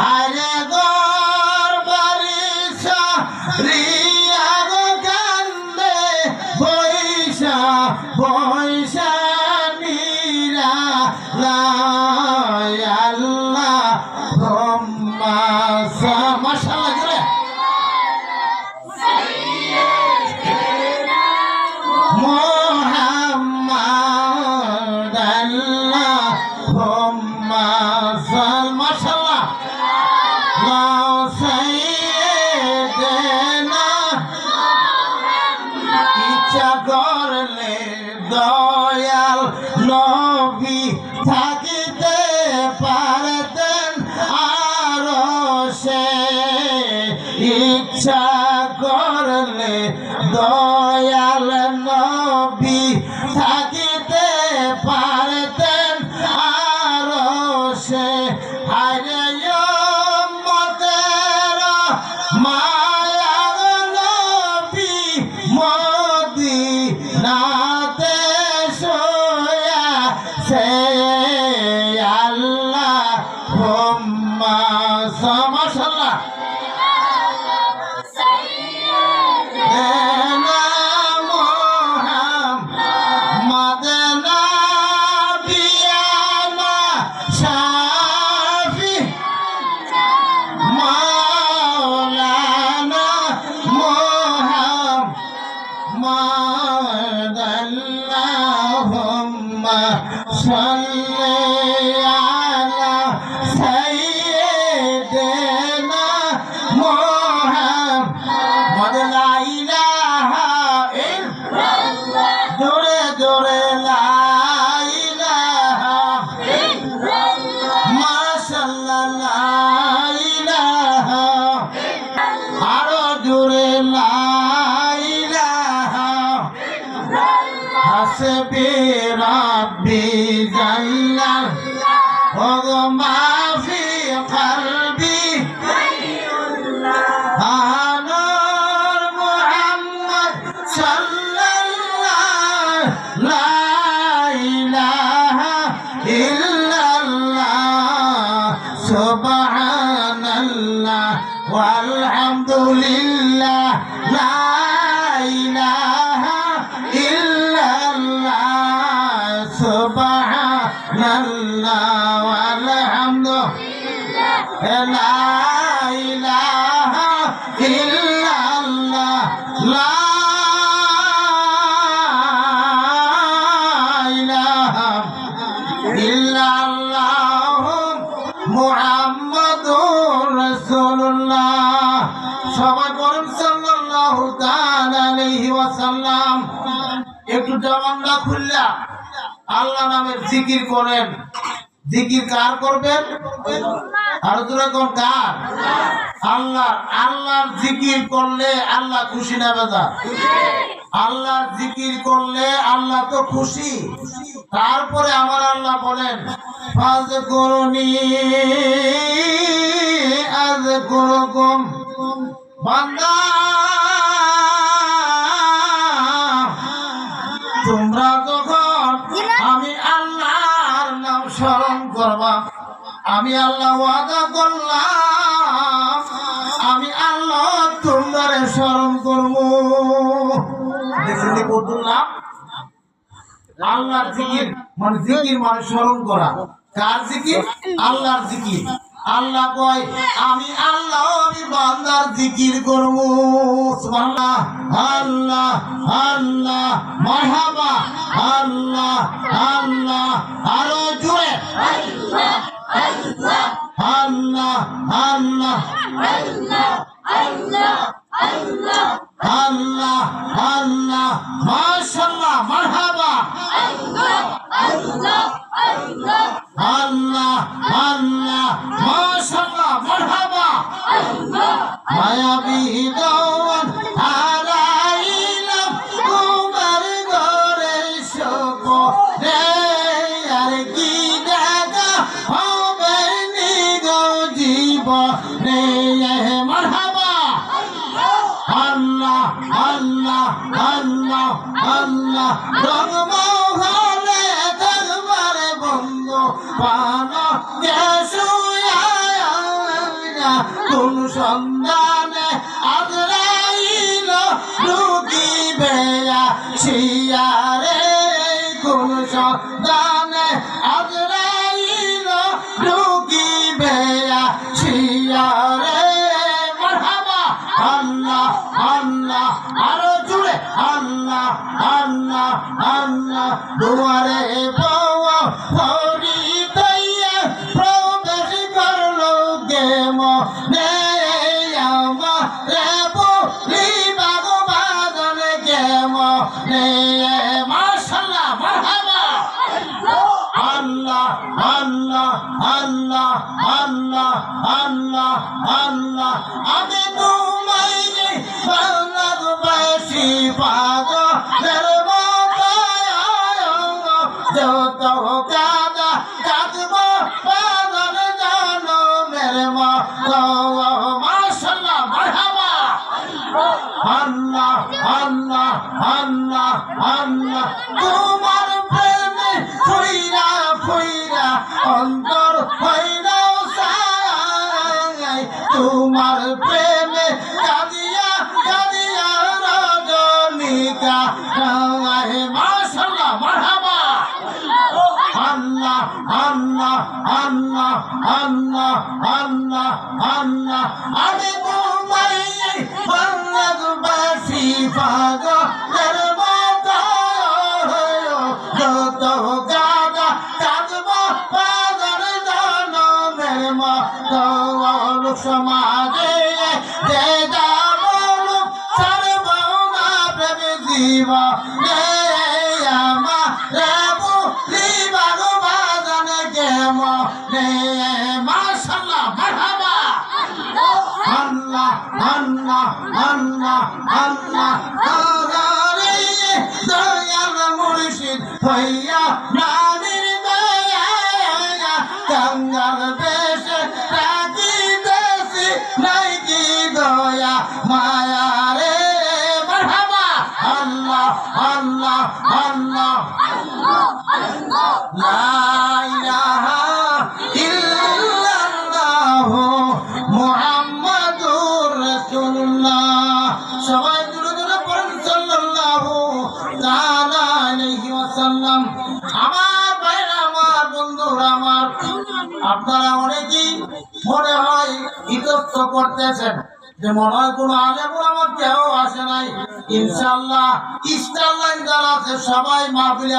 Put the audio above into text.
হায়রে গর বারিশা রিয়া গো কান্দে বৈশা বৈশা নীরা আল্লাহ হুম্মা মাশাআল্লাহ জোরে মুহাম্মদ আল্লাহুম্মা সাল মাশাআল্লাহ লা সাইয়্যিদানা ইচ্ছা করলে দয়াল নবী থাকিতে পারতেন আরশে ইচ্ছা করলে দয়াল নবী থাকিতে পারতেন আরশে হায়রে উম্মতের মায়া নবী মদিনাতে শোয়া সে আল্লাহুম্মা মাশাআল্লাহ صلي على سيدنا محمد لا إله إلا الله دوري دوري لا إله إلا الله ما شاء الله لا إله أرو دوري لا إله حسبي ربي جل وما في قلبي نور محمد صلى الله لا إله إلا الله سبحان الله والحمد لله لا إله إلا الله سبحان الله والحمد لا إله إلا الله لا إله إلا الله محمد رسول الله সবাই বলেন সাল্লাল্লাহু তাআলা আলাইহি ওয়াসাল্লাম একটু জবানটা খুললা আল্লাহ নামের জিকির করেন জিকির কার করবেন আর তোরা কোন কার আল্লাহ আল্লাহর জিকির করলে আল্লাহ খুশি না বেজা আল্লাহর জিকির করলে আল্লাহ তো খুশি তারপরে আমার আল্লাহ বলেন ফাযকুরুনি আযকুরুকুম বান্দা তোমরা যখন আমি আল্লাহর নাম স্মরণ করবা আমি আল্লাহ ওয়াদা করলাম আমি আল্লাহ তোমারে স্মরণ করব দেখেন বললাম আল্লাহর জিকির মানে জিকির মানে স্মরণ করা কার জিকির আল্লাহর জিকির আল্লাহ কয় আমি আল্লাহ আমি বান্দার জিকির করব সুবহানাল্লাহ আল্লাহ আল্লাহ মারহাবা আল্লাহ আল্লাহ আরো জোরে আল্লাহ আল্লাহ আল্লাহ আল্লাহ আল্লাহ আল্লাহ আল্লাহ আল্লাহ আল্লাহ মাশাআল্লাহ মারহাবা আল্লাহ আল্লাহ আল্লাহ আল্লাহ আল্লাহ মাশাআল্লাহ মারহাবা আল্লাহ মায়াবী দাওয়ান হারাইলাম তোমার ঘরে সকলে আর কি দেখা হবে নি গো জীবনে মারহাবা আল্লাহ আল্লাহ আল্লাহ আল্লাহ রহমত হলে তোমার বন্ধু পানা কোন সন্ধানে আজরাইল ঢুকিবে শিয়ারে কোন সন্ধানে আজরাইল ঢুকিবে শিয়ারে মারহাবা আল্লাহ আল্লাহ আরো জুড়ে আল্লাহ আল্লাহ আল্লাহ দুয়ারে পাওয়া হরি তাইয়া প্রবেশ করলো গে মনে আমার বলি ভগবান গে মনে মাশাআল্লাহ মারহাবা আল্লাহ আল্লাহ আল্লাহ আল্লাহ আল্লাহ আল্লাহ আমি তোমায় বাংলাদেশি পাগলের মতো যত কাদা কাঁদব পাগল জনমের মতো মাশাআল্লাহ মারহাবা আল্লাহ আল্লাহ আল্লাহ আল্লাহ তোমার প্রেমে ফুইরা ফুইরা অন্তর হইরা সাই তোমার প্রেমে কাঁদিয়া কাঁদিয়া রজনীকা মাশাআল্লাহ মারহাবা আল্লাহ আল্লাহ আল্লাহ আল্লাহ আল্লাহ আল্লাহ আমি তোমায় বাংলাদেশি পাগলের মতো যত গাদা কাঁদব পাগল জনমের মতো সমাজে যে যাবল সর্বনা প্রেমে জীব মাশাআল্লাহ মারহাবা আল্লাহ আল্লাহ আল্লাহ আল্লাহ আরে দয়াল মুর্শিদ হইয়া নামের দয়া কাঙ্গাল বেশে রাখিতেছি নাই কি দয়া মায়া রে মারহাবা আল্লাহ আল্লাহ আল্লাহ লা ইলাহা ইল্লাল্লাহ মুহাম্মাদুর রাসূলুল্লাহ সবাই জোরে জোরে পড়ুন সাল্লাল্লাহু তাআলা আলাইহি ওয়াসাল্লাম আমার ভাইরা আমার বন্ধুরা আমার আপনারা অনেকেই মনে হয় ইতস্ত করতেছেন যে মনে হয় কোনো আলেম ওলামা কেউ আসে নাই ইনশাআল্লাহ ইস্টার লাইন যারা আছে সবাই মাহফিলে